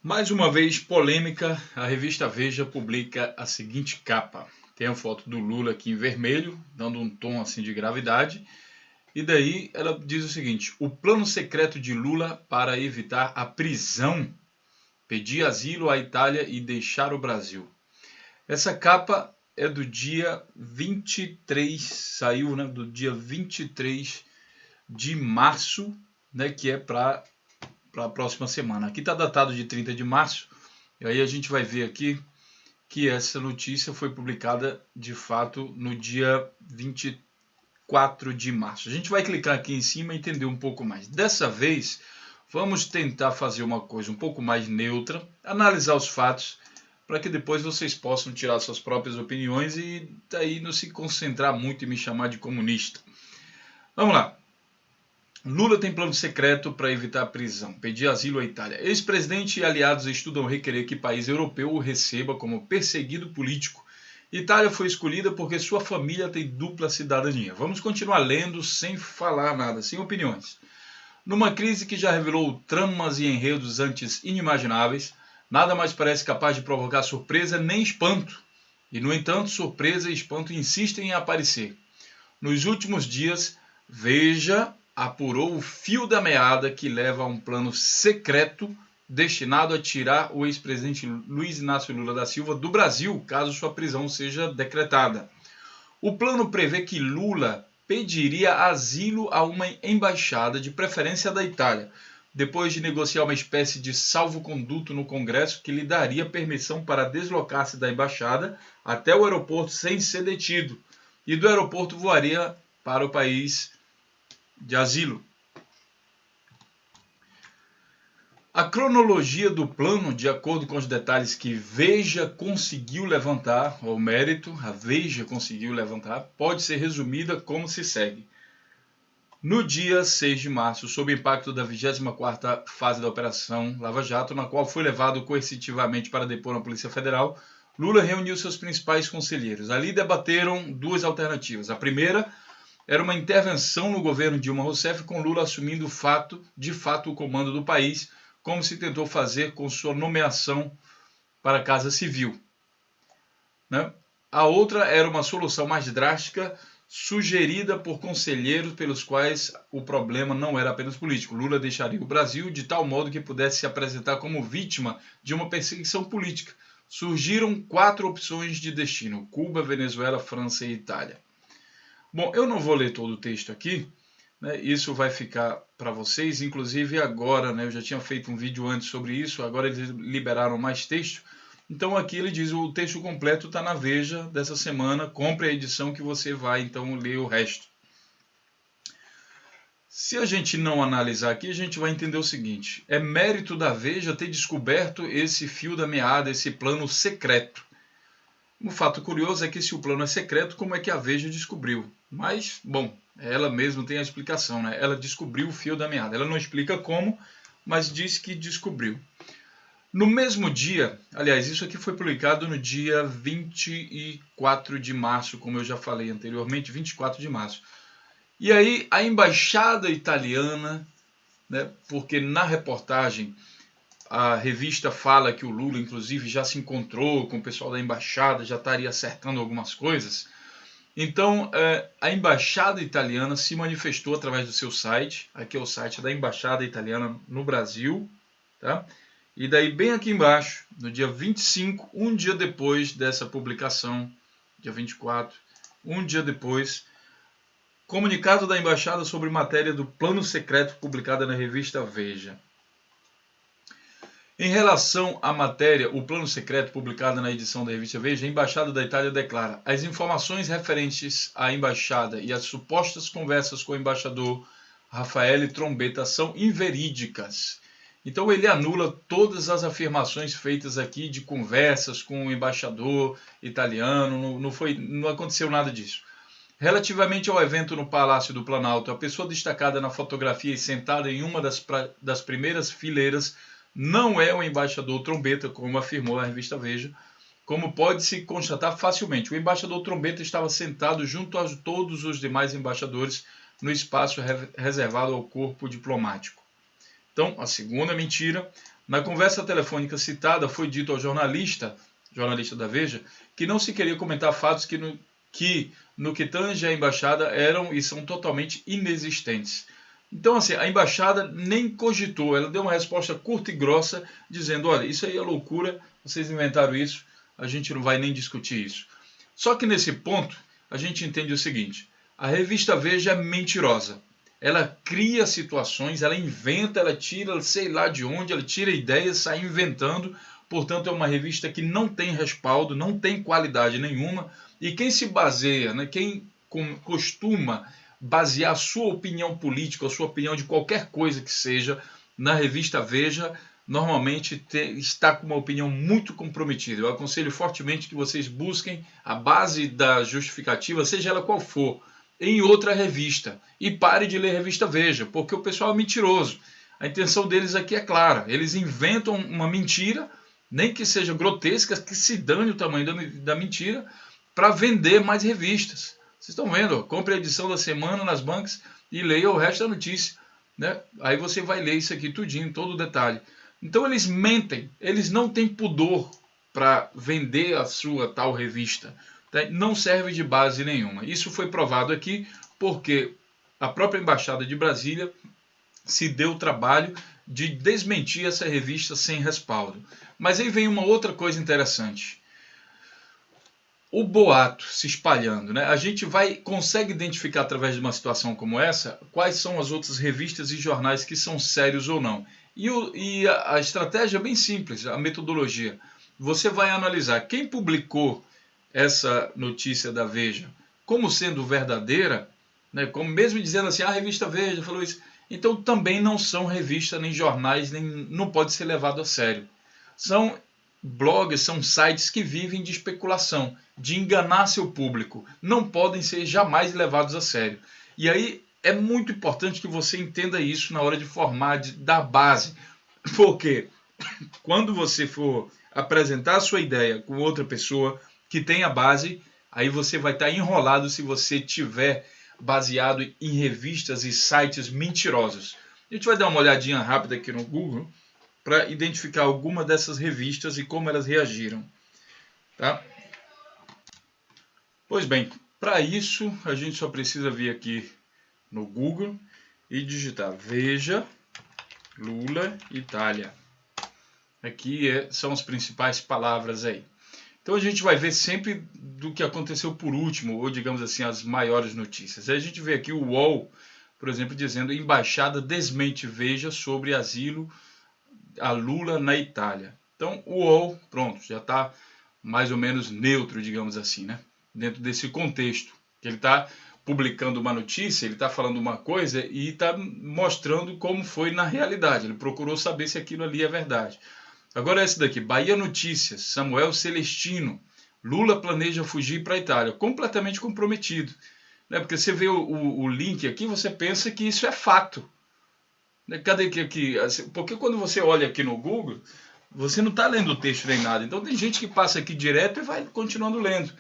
Mais uma vez, polêmica, a revista Veja publica a seguinte capa. Tem a foto do Lula aqui em vermelho, dando um tom assim de gravidade. E daí ela diz o seguinte: o plano secreto de Lula para evitar a prisão, pedir asilo à Itália e deixar o Brasil. Essa capa é do dia 23, saiu, né, do dia 23 de março, né, que é para a próxima semana. Aqui está datado de 30 de março, e aí a gente vai ver aqui que essa notícia foi publicada de fato no dia 24 de março. A gente vai clicar aqui em cima e entender um pouco mais. Dessa vez, vamos tentar fazer uma coisa um pouco mais neutra, analisar os fatos, para que depois vocês possam tirar suas próprias opiniões e daí não se concentrar muito em me chamar de comunista. Vamos lá. Lula tem plano secreto para evitar a prisão, pedir asilo à Itália. Ex-presidente e aliados estudam requerer que país europeu o receba como perseguido político. Itália foi escolhida porque sua família tem dupla cidadania. Vamos continuar lendo sem falar nada, sem opiniões. Numa crise que já revelou tramas e enredos antes inimagináveis, nada mais parece capaz de provocar surpresa nem espanto. E, no entanto, surpresa e espanto insistem em aparecer. Nos últimos dias, Veja apurou o fio da meada que leva a um plano secreto destinado a tirar o ex-presidente Luiz Inácio Lula da Silva do Brasil, caso sua prisão seja decretada. O plano prevê que Lula pediria asilo a uma embaixada, de preferência da Itália, depois de negociar uma espécie de salvo-conduto no Congresso que lhe daria permissão para deslocar-se da embaixada até o aeroporto sem ser detido, e do aeroporto voaria para o país de asilo. A cronologia do plano, de acordo com os detalhes que Veja conseguiu levantar, ou mérito, a Veja conseguiu levantar, pode ser resumida como se segue. No dia 6 de março, sob o impacto da 24ª fase da Operação Lava Jato, na qual foi levado coercitivamente para depor na Polícia Federal, Lula reuniu seus principais conselheiros. Ali debateram duas alternativas. A primeira era uma intervenção no governo Dilma Rousseff, com Lula assumindo de fato o comando do país, como se tentou fazer com sua nomeação para a Casa Civil. Né? A outra era uma solução mais drástica, sugerida por conselheiros pelos quais o problema não era apenas político. Lula deixaria o Brasil de tal modo que pudesse se apresentar como vítima de uma perseguição política. Surgiram 4 opções de destino: Cuba, Venezuela, França e Itália. Bom, eu não vou ler todo o texto aqui, né? Isso vai ficar para vocês, inclusive agora, né? Eu já tinha feito um vídeo antes sobre isso, agora eles liberaram mais texto. Então aqui ele diz, o texto completo está na Veja dessa semana, compre a edição que você vai então ler o resto. Se a gente não analisar aqui, a gente vai entender o seguinte: é mérito da Veja ter descoberto esse fio da meada, esse plano secreto. O fato curioso é que se o plano é secreto, como é que a Veja descobriu? Mas, bom, ela mesma tem a explicação, né? Ela descobriu o fio da meada. Ela não explica como, mas diz que descobriu. No mesmo dia, aliás, isso aqui foi publicado no dia 24 de março, como eu já falei anteriormente, 24 de março. E aí a embaixada italiana, né, porque na reportagem a revista fala que o Lula, inclusive, já se encontrou com o pessoal da embaixada, já estaria acertando algumas coisas. Então, a embaixada italiana se manifestou através do seu site. Aqui é o site da embaixada italiana no Brasil. Tá? E daí, bem aqui embaixo, no dia 25, um dia depois dessa publicação, dia 24, um dia depois, comunicado da embaixada sobre matéria do plano secreto publicada na revista Veja. Em relação à matéria, o plano secreto publicado na edição da revista Veja, a Embaixada da Itália declara: as informações referentes à embaixada e as supostas conversas com o embaixador Raffaele Trombetta são inverídicas. Então ele anula todas as afirmações feitas aqui de conversas com o embaixador italiano, não aconteceu nada disso. Relativamente ao evento no Palácio do Planalto, a pessoa destacada na fotografia e sentada em uma das primeiras fileiras não é o embaixador Trombetta, como afirmou a revista Veja, como pode-se constatar facilmente. O embaixador Trombetta estava sentado junto a todos os demais embaixadores no espaço reservado ao corpo diplomático. Então, a segunda mentira. Na conversa telefônica citada, foi dito ao jornalista da Veja, que não se queria comentar fatos que no que tange à embaixada eram e são totalmente inexistentes. Então, assim, a embaixada nem cogitou, ela deu uma resposta curta e grossa, dizendo, olha, isso aí é loucura, vocês inventaram isso, a gente não vai nem discutir isso. Só que nesse ponto, a gente entende o seguinte, a revista Veja é mentirosa. Ela cria situações, ela inventa, ela tira, sei lá de onde, ela tira ideias, sai inventando. Portanto, é uma revista que não tem respaldo, não tem qualidade nenhuma. E quem se baseia, né, quem costuma basear a sua opinião política, a sua opinião de qualquer coisa que seja, na revista Veja, normalmente está com uma opinião muito comprometida. Eu aconselho fortemente que vocês busquem a base da justificativa, seja ela qual for, em outra revista. E pare de ler a revista Veja, porque o pessoal é mentiroso. A intenção deles aqui é clara. Eles inventam uma mentira, nem que seja grotesca, que se dane o tamanho da mentira, para vender mais revistas. Vocês estão vendo? Compre a edição da semana nas bancas e leia o resto da notícia. Né? Aí você vai ler isso aqui tudinho, todo o detalhe. Então eles mentem, eles não têm pudor para vender a sua tal revista. Não serve de base nenhuma. Isso foi provado aqui porque a própria Embaixada de Brasília se deu o trabalho de desmentir essa revista sem respaldo. Mas aí vem uma outra coisa interessante. O boato se espalhando, né? A gente consegue identificar através de uma situação como essa quais são as outras revistas e jornais que são sérios ou não. E a estratégia é bem simples, a metodologia. Você vai analisar quem publicou essa notícia da Veja como sendo verdadeira, né? Como mesmo dizendo assim, a revista Veja falou isso. Então também não são revistas, nem jornais, não pode ser levado a sério. São blogs, são sites que vivem de especulação, de enganar seu público. Não podem ser jamais levados a sério. E aí é muito importante que você entenda isso na hora de formar, de dar base. Porque quando você for apresentar a sua ideia com outra pessoa que tenha base, aí você vai estar enrolado se você tiver baseado em revistas e sites mentirosos. A gente vai dar uma olhadinha rápida aqui no Google para identificar alguma dessas revistas e como elas reagiram. Tá? Pois bem, para isso a gente só precisa vir aqui no Google e digitar Veja, Lula, Itália. Aqui são as principais palavras aí. Então a gente vai ver sempre do que aconteceu por último, ou digamos assim, as maiores notícias. Aí a gente vê aqui o UOL, por exemplo, dizendo embaixada desmente Veja sobre asilo a Lula na Itália. Então o UOL, pronto, já está mais ou menos neutro, digamos assim, né? Dentro desse contexto. Que ele está publicando uma notícia, ele está falando uma coisa e está mostrando como foi na realidade. Ele procurou saber se aquilo ali é verdade. Agora esse daqui, Bahia Notícias, Samuel Celestino, Lula planeja fugir para a Itália, completamente comprometido. Né? Porque você vê o link aqui, você pensa que isso é fato. Né? Cadê que aqui? Porque quando você olha aqui no Google, você não está lendo o texto nem nada. Então tem gente que passa aqui direto e vai continuando lendo.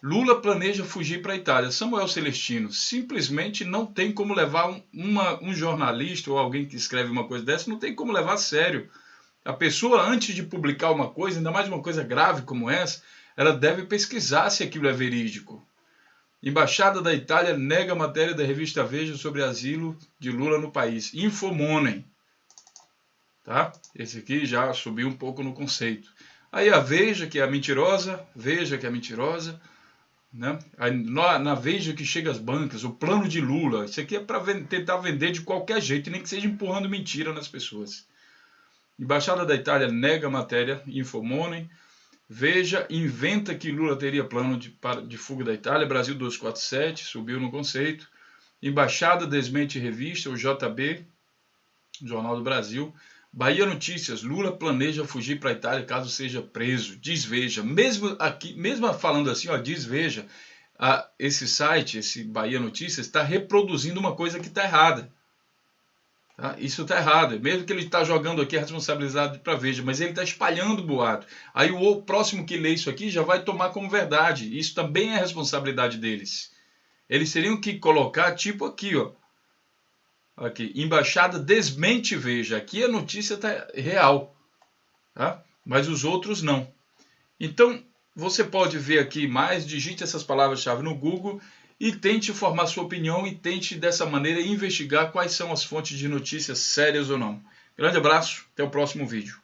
Lula planeja fugir para a Itália. Samuel Celestino, simplesmente não tem como levar um jornalista ou alguém que escreve uma coisa dessa, não tem como levar a sério. A pessoa, antes de publicar uma coisa, ainda mais uma coisa grave como essa, ela deve pesquisar se aquilo é verídico. Embaixada da Itália nega a matéria da revista Veja sobre asilo de Lula no país. Infomoney. Tá? Esse aqui já subiu um pouco no conceito. Aí a Veja, que é a mentirosa. Veja, que é a mentirosa. Né? Na Veja que chega às bancas, o plano de Lula. Isso aqui é para tentar vender de qualquer jeito, nem que seja empurrando mentira nas pessoas. Embaixada da Itália nega a matéria, Infomoney. Veja, inventa que Lula teria plano de fuga da Itália. Brasil 247, subiu no conceito. Embaixada desmente revista, o JB, Jornal do Brasil. Bahia Notícias, Lula planeja fugir para a Itália caso seja preso. Diz Veja, mesmo falando assim, ó, diz Veja, esse site, esse Bahia Notícias, está reproduzindo uma coisa que está errada. Tá? Isso está errado, mesmo que ele está jogando aqui a responsabilidade para Veja, mas ele está espalhando boato. Aí o próximo que lê isso aqui já vai tomar como verdade. Isso também é responsabilidade deles. Eles teriam que colocar tipo aqui, ó. Aqui, embaixada desmente Veja. Aqui a notícia está real, tá? Mas os outros não. Então, você pode ver aqui mais, digite essas palavras-chave no Google e tente formar sua opinião e tente dessa maneira investigar quais são as fontes de notícias sérias ou não. Grande abraço, até o próximo vídeo.